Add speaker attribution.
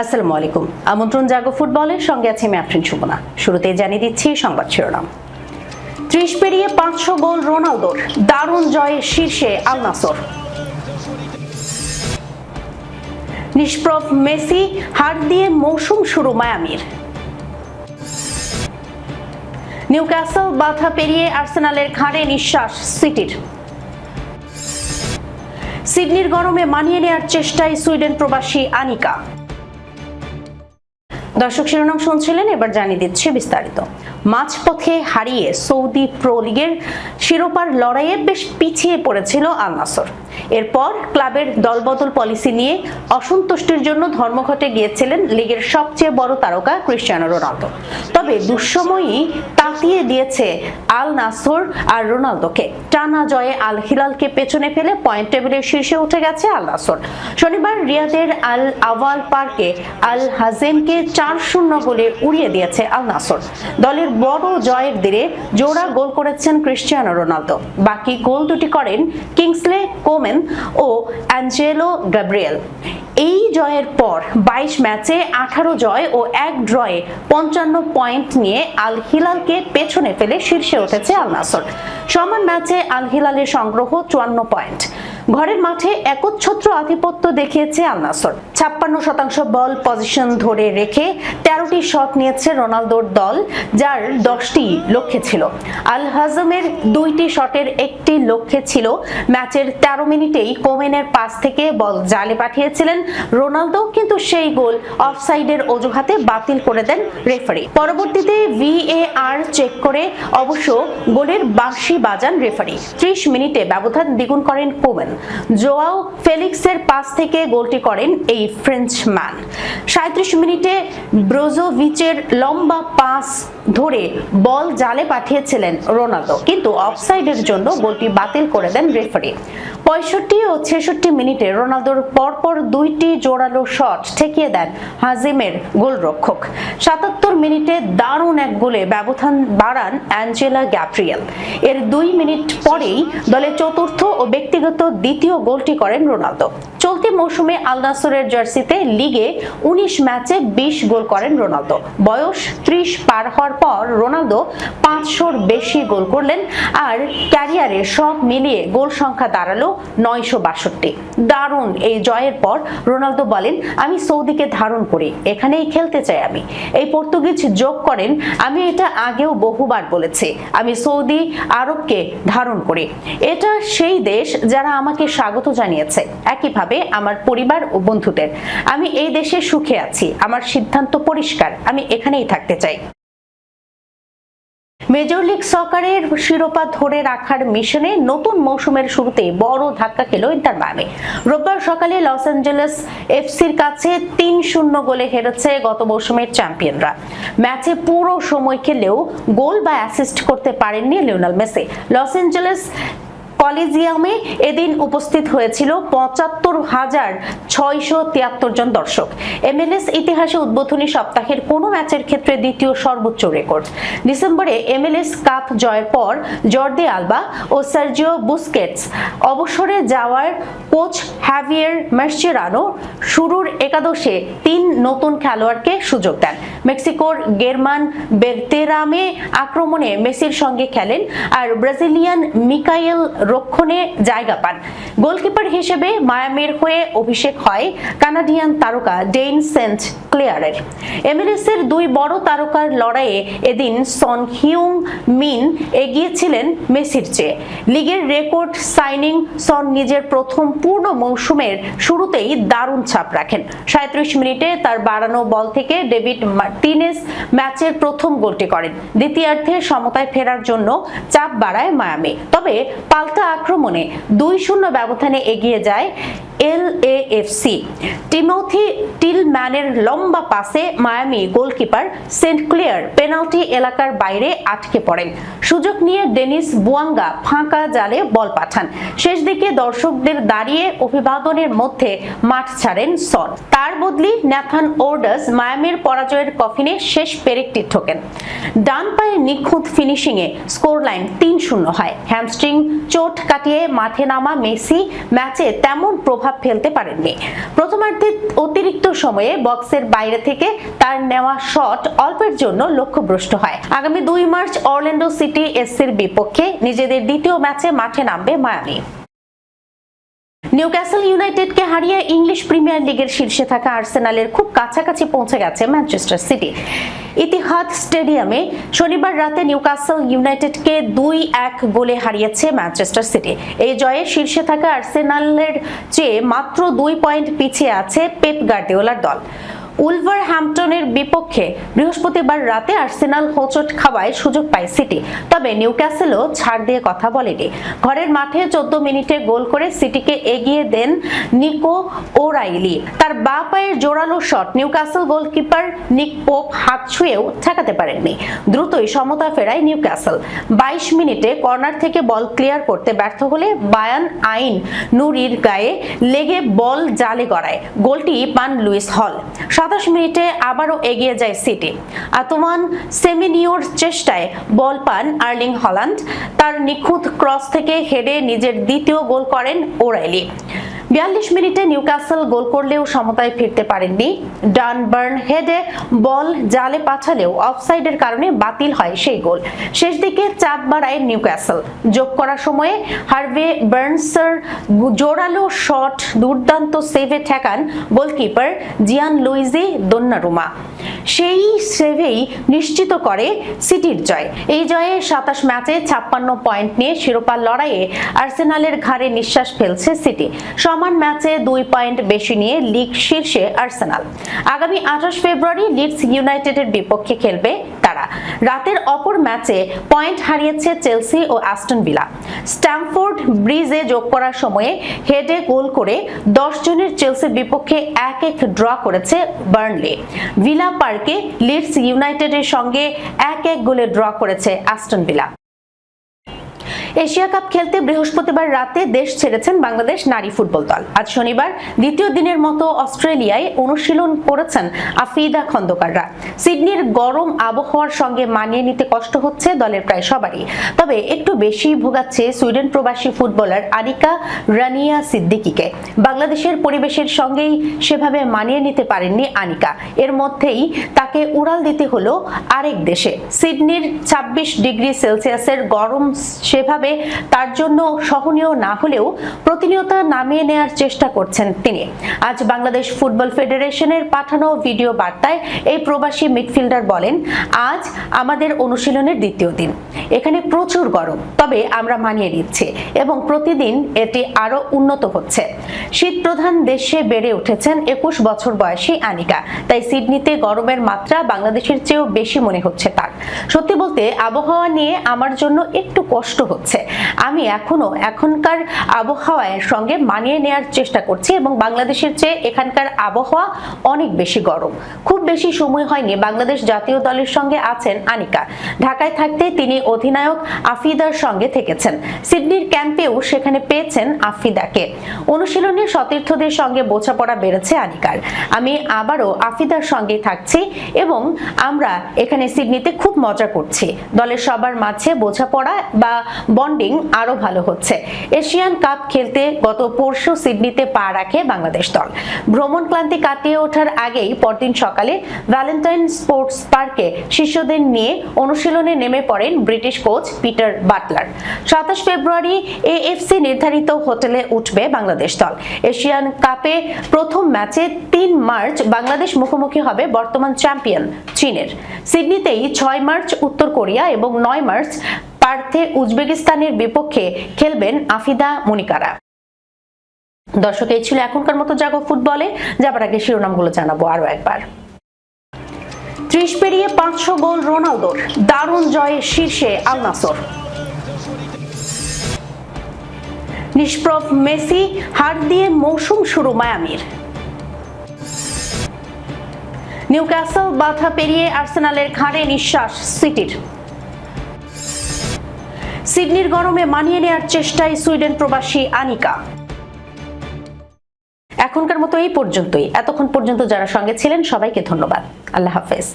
Speaker 1: আসসালামু আলাইকুম। আমন্ত্রণ জাগো ফুটবলের সঙ্গে আছে আমি আফরিন সুমনা। শুরুতেই জানিয়ে দিচ্ছি সংবাদ শিরোনাম। 30 পেরিয়ে 500 গোল রোনালদোর, দারুণ জয়ে শীর্ষে আল নাসর। নিষ্প্রভ মেসি, হার দিয়ে মৌসুম শুরু মায়ামির। নিউক্যাসল বাধা পেরিয়ে আর্সেনালের ঘাড়ে নিঃশ্বাস সিটির। সিডনির গরমে মানিয়ে নেওয়ার চেষ্টায় সুইডেন প্রবাসী আনিকা। দর্শক শিরোনাম শুনছিলেন, এবার জানিয়ে দিচ্ছি বিস্তারিত। মাঝপথে হারিয়ে সৌদি প্রো লিগের শিরোপার লড়াইয়ে বেশ পিছিয়ে পড়েছিল আল নাসর। এরপর ক্লাবের দলবদল পলিসি নিয়ে অসন্তুষ্টির জন্য ধর্মঘটে গিয়েছিলেন লিগের সবচেয়ে বড় তারকা ক্রিস্টিয়ানো রোনালদো। তবে দুঃসময়ই তাতিয়ে দিয়েছে আল নাসর আর রোনালদোকে। টানা জয়ে আল হিলালকে পেছনে ফেলে পয়েন্ট টেবিলের শীর্ষে উঠে গেছে আল নাসর। শনিবার রিয়াদের আল আওয়াল পার্কে আল হাজেমকে 4-0 গোলে উড়িয়ে দিয়েছে আল নাসর। দলের বড় জয়ের দিনে জোড়া গোল করেছেন ক্রিস্টিয়ানো রোনালদো। বাকি গোল দুটি করেন কিংসলে কোমেন ও অ্যাঞ্জেলো গ্যাব্রিয়েল। এই জয়ের পর 22 ম্যাচে 18 জয় ও 1 ড্রয়ে 55 পয়েন্ট নিয়ে আল হিলালকে পেছনে ফেলে শীর্ষে উঠেছে আল নাসর। সমান ম্যাচে আল হিলালের সংগ্রহ 54 পয়েন্ট। ঘরের মাঠে একচ্ছত্র আধিপত্য দেখিয়েছে আল নাসর। 56% বল পজিশন ধরে রেখে 13টি শট নিয়েছে রোনালদোর দল, যার 10টি লক্ষ্যে ছিল। আল হাজমের 2টি শটের একটি লক্ষ্যে ছিল। ম্যাচের 13 মিনিটেই কোমেনের পাস থেকে বল জালে পাঠিয়েছিলেন রোনালদো, কিন্তু সেই গোল অফসাইডের অজুহাতে বাতিল করে দেন রেফারি। পরবর্তীতে VAR চেক করে অবশ্য গোলের বাঁশি বাজান রেফারি। 30 মিনিটে ব্যবধান দ্বিগুণ করেন কোমেন। জোয়াও ফেলিক্সের পাস থেকে গোলটি করেন এই ফ্রেঞ্চম্যান। 37 মিনিটে ব্রোজোভিচের লম্বা পাস ধরে বল জালে পাঠিয়েছিলেন রোনালদো, কিন্তু অফসাইডের জন্য গোলটি বাতিল করে দেন রেফারি। 65 ও 66 মিনিটে রোনালদোর পরপর 2টি জোরালো শট ঠেকিয়ে দেন হাজিমের গোলরক্ষক। 77 মিনিটে দারুণ এক গোলে ব্যবধান বাড়ান অ্যাঞ্জেলো গ্যাব্রিয়েল। এর 2 মিনিট পরেই দলের চতুর্থ ও ব্যক্তিগত দ্বিতীয় গোলটি করেন রোনালদো। চলতি মৌসুমে আল নাসরের জার্সিতে লিগে 19 ম্যাচে 20 গোল করেন রোনালদো। বয়স 30 পার হওয়ার পর রোনালদো 500-র বেশি গোল করলেন, আর ক্যারিয়ারে সব মিলিয়ে গোল সংখ্যা দাঁড়ালো 962। দারুণ এই জয়ের পর রোনালদো বলেন, আমি সৌদিকে ধারণ করি, এখানেই খেলতে চাই আমি। এই পর্তুগিজ যোগ করেন, আমি এটা আগেও বহুবার বলেছি, আমি সৌদি আরবকে ধারণ করি। এটা সেই দেশ যারা আমাকে স্বাগত জানিয়েছে, একইভাবে আমার পরিবার ও বন্ধুদের। আমি এই দেশে সুখে আছি, আমার সিদ্ধান্ত পরিষ্কার, আমি এখানেই থাকতে চাই। মেজর লিগ সকারের শিরোপা ধরে রাখার মিশনে নতুন মৌসুমের শুরুতেই বড় ধাক্কা খেল ইন্টার মায়ামি। রোববার সকালে লস অ্যাঞ্জেলেস এফসির কাছে 3-0 গোলে হেরেছে গত মৌসুমের চ্যাম্পিয়নরা। ম্যাচে পুরো সময় খেলেও গোল বা অ্যাসিস্ট করতে পারেননি লিওনেল মেসি। লস অ্যাঞ্জেলেস কলিজিয়ামে এদিন উপস্থিত হয়েছিল 75,673 জন দর্শক। MLS ইতিহাসে উদ্বোধনী সপ্তাহের কোনো ম্যাচের ক্ষেত্রে দ্বিতীয় সর্বোচ্চ রেকর্ড। ডিসেম্বরে MLS কাপ জয়ের পর জর্দি আলবা ও সার্জিও বুস্কেটস অবসরে যাওয়ার কোচ হ্যাভিয়ের মাসচেরানো শুরুর একাদশে 3 নতুন খেলোয়াড়কে সুযোগ দেন। মেক্সিকোর গেরমান বেরতেরামে আক্রমণে মেসির সঙ্গে খেলেন, আর ব্রাজিলিয়ান মিকায়েল রক্ষণে জায়গা পান। গোলকিপার হিসেবে মায়ামির হয়ে অভিষেক হয় কানাডিয়ান তারকা ডেইন সেন্ট ক্লেয়ারের। MLS এর 2 বড় তারকার লড়াইয়ে এদিন সন হিউং মিন এগিয়েছিলেন মেসির চেয়ে। লিগের রেকর্ড সাইনিং সন নিজের প্রথম পূর্ণ মৌসুমের শুরুতেই দারুণ ছাপ রাখেন। 37 মিনিটে তার বাড়ানো বল থেকে ডেভিড মার্টিনেজ ম্যাচের প্রথম গোলটি করেন। দ্বিতীয়ার্ধে সমতায় ফেরার জন্য চাপ বাড়ায় মায়ামি, তবে পাল্টা আক্রমণে 2-0 ব্যবধানে এগিয়ে যায় LAFC। টিমোথি টিলম্যানের লম্বা পাসে Miami goalkeeper St Clair penalty এলাকার বাইরে আটকে পড়েন। সুযোগ নিয়ে ডেনিস বুয়াঙ্গা ফাঁকা জালে বল পাঠান। শেষ দিকে দর্শকদের দাঁড়িয়ে অভিবাদনের মধ্যে মাঠ ছাড়েন সন। তার বদলি ন্যাথান ওর্ডাস মায়ামির পরাজয়ের কফিনে শেষ পেরেকটি ঠোকেন। ডান পায়ে নিখুঁত ফিনিশিংয়ে স্কোর লাইন 3-0 হয়। হ্যামস্ট্রিং চোট কাটিয়ে মাঠে নামা মেসি ম্যাচে তেমন প্রভাব প্রভাব ফেলতে পারেননি। প্রথমার্ধে অতিরিক্ত সময়ে বক্সের বাইরে থেকে তার নেওয়া শট অল্পের জন্য লক্ষ্যভ্রষ্ট হয়। আগামী 2 মার্চ অরল্যান্ডো সিটি এসসির বিপক্ষে নিজেদের দ্বিতীয় ম্যাচে মাঠে নামবে মায়ামি। নিউক্যাসল ইউনাইটেডকে হারিয়ে ইংলিশ প্রিমিয়ার লিগের শীর্ষে থাকা আর্সেনালের খুব কাছাকাছি পৌঁছে গেছে ম্যানচেস্টার সিটি। ইতিহাদ স্টেডিয়ামে শনিবার রাতে নিউক্যাসল ইউনাইটেডকে 2-1 গোলে হারিয়েছে ম্যানচেস্টার সিটি। এই জয়ে শীর্ষে থাকা আর্সেনালের চেয়ে মাত্র 2 পয়েন্ট পিছিয়ে আছে পেপ গার্দিওলার দল। উলভারহ্যাম্পটনের বিপক্ষে বৃহস্পতিবার রাতে আর্সেনাল হোঁচট খাওয়ায় সুযোগ পায় সিটি, তবে নিউক্যাসলও ছাড় দিয়ে কথা বলেনি। ঘরের মাঠে 14 মিনিটে গোল করে সিটিকে এগিয়ে দেন নিকো ওরাইলি। তার বাঁ পায়ের জোরালো শট নিউক্যাসল গোলকিপার নিক পোপ হাত ছুঁয়েও ঠেকাতে পারেননি। দ্রুতই সমতা ফেরায় নিউক্যাসল। 22 মিনিটে কর্নার থেকে বল ক্লিয়ার করতে ব্যর্থ হলে বায়ান আইন নুরির গায়ে লেগে বল জালে গড়ায়। গোলটি পান লুইস হল। 27 মিনিটে আবারও এগিয়ে যায় সিটি। আতোয়ান সেমেনিওর চেষ্টায় বল পান আর্লিং হল্যান্ড। তার নিখুঁত ক্রস থেকে হেডে নিজের দ্বিতীয় গোল করেন ওরাইলি। 42 মিনিটে নিউক্যাসল গোল করলেও সমতায় ফিরতে পারেননি। ডান বার্ন হেডে বল জালে পাঠালেও অফসাইডের কারণে বাতিল হয় সেই গোল। শেষ দিকে চাপ বাড়ায় নিউক্যাসল। যোগ করার সময়ে হার্ভে বার্নসের জোরালো শট দুর্দান্ত সেভে ঠেকান গোলকিপার জিয়ান লুইজি দোন্নারুমা। সেই সেভেই নিশ্চিত করে সিটির জয়। এই জয়ে 27 ম্যাচে 56 পয়েন্ট নিয়ে শিরোপা লড়াইয়ে আর্সেনালের ঘাড়ে নিঃশ্বাস ফেলছে সিটি। সমান ম্যাচে 2 পয়েন্ট বেশি নিয়ে লিগ শীর্ষে আর্সেনাল। আগামী 28 ফেব্রুয়ারি লিডস ইউনাইটেডের বিপক্ষে খেলবে তারা। রাতের অপর ম্যাচে পয়েন্ট হারিয়েছে চেলসি ও অ্যাস্টন ভিলা। স্ট্যামফোর্ড ব্রিজে যোগ করার সময়ে হেডে গোল করে 10 জনের চেলসির বিপক্ষে 1-1 ড্র করেছে বার্নলি। ভিলা পার্কে লিডস ইউনাইটেডের সঙ্গে 1-1 গোলে ড্র করেছে অ্যাস্টন ভিলা। এশিয়া কাপ খেলতে বৃহস্পতিবার রাতে দেশ ছেড়েছেন বাংলাদেশ নারী ফুটবল দল। আজ শনিবার দ্বিতীয় দিনের মতো অস্ট্রেলিয়ায় অনুশীলন করেছেন আফিদা খন্দকাররা। সিডনির গরম আবহাওয়ার সঙ্গে মানিয়ে নিতে কষ্ট হচ্ছে দলের প্রায় সবারই, তবে একটু বেশি ভোগাচ্ছে সুইডেন প্রবাসী ফুটবলার আনিকা রানিয়া সিদ্দিকিকে। বাংলাদেশের পরিবেশের সঙ্গেই সেভাবে মানিয়ে নিতে পারেননি আনিকা। এর মধ্যেই তাকে উড়াল দিতে হলো আরেক দেশে। সিডনির 26 ডিগ্রি সেলসিয়াসের গরম সেভাবে তার জন্য সহনীয় না হলেও প্রতিনিয়ত নামিয়ে নেয়ার চেষ্টা করছেন তিনি। আজ বাংলাদেশ ফুটবল ফেডারেশনের পাঠানো ভিডিও বার্তায় এই প্রবাসী মিডফিল্ডার বলেন, আজ আমাদের অনুশীলনের দ্বিতীয় দিন। এখানে প্রচুর গরম, তবে আমরা মানিয়ে নিচ্ছি এবং প্রতিদিন এটি আরো উন্নত হচ্ছে। শীত প্রধান দেশে বেড়ে উঠেছেন 21 বছর বয়সী আনিকা, তাই সিডনিতে গরমের মাত্রা বাংলাদেশের চেয়েও বেশি মনে হচ্ছে তার। সত্যি বলতে আবহাওয়া নিয়ে আমার জন্য একটু কষ্ট হচ্ছে। আমি এখনকার আবহাওয়ার সঙ্গে মানিয়ে নেয়ার চেষ্টা করছি এবং বাংলাদেশের চেয়ে এখানকার আবহাওয়া অনেক বেশি গরম। খুব বেশি সময় হয়নি বাংলাদেশ জাতীয় দলের সঙ্গে আছেন আনিকা। ঢাকায় থাকতে তিনি অধিনায়ক আফিদার সঙ্গে থেকেছেন। সিডনির ক্যাম্পেও সেখানে পেয়েছেন আফিদাকে। অনুশীলনে সতীর্থদের সঙ্গে বোঝাপড়া বেড়েছে আনিকার। আমি আবারও আফিদার সঙ্গে থাকছি এবং আমরা এখানে সিডনিতে খুব মজা করছি। দলের সবার মাঝে বোঝাপড়া বা বন্ডিং আরো ভালো হচ্ছে। এশিয়ান কাপ খেলতে গত পরশু সিডনিতে পা রাখে বাংলাদেশ দল। ভ্রমণ ক্লান্তি কাটিয়ে ওঠার আগেই পরদিন সকালে ভ্যালেন্টাইন স্পোর্টস পার্কে শিষ্যদের নিয়ে অনুশীলনে নেমে পড়েন ব্রিটিশ কোচ পিটার বাটলার। 27 ফেব্রুয়ারি এএফসি নির্ধারিত হোটেলে উঠবে বাংলাদেশ দল। এশিয়ান কাপে প্রথম ম্যাচে 3 মার্চ বাংলাদেশ মুখোমুখি হবে বর্তমান চ্যাম্পিয়ন চীনের। সিডনিতেই 6 মার্চ উত্তর কোরিয়া এবং 9 মার্চ পার্থে উজবেকিস্তানের বিপক্ষে খেলবেন আফিদা মনিকারা। দর্শক, এই ছিল এখনকার মতো জাগো ফুটবলে। যাবার আগে শিরোনামগুলো জানাবো আরো একবার। 30 পেরিয়ে 500 গোল রোনালদোর, দারুণ জয়ে শীর্ষে আল নাসর। নিষ্প্রভ মেসি, হার দিয়ে মৌসুম শুরু মায়ামির। নিউক্যাসল বাধা পেরিয়ে আর্সেনালের ঘাড়ে নিঃশ্বাস সিটির। সিডনির গরমে মানিয়ে নেয়ার চেষ্টায় সুইডেন প্রবাসী আনিকা। এখনকার মতো এই পর্যন্তই। এতক্ষণ পর্যন্ত যারা সঙ্গে ছিলেন সবাইকে ধন্যবাদ। আল্লাহ হাফেজ।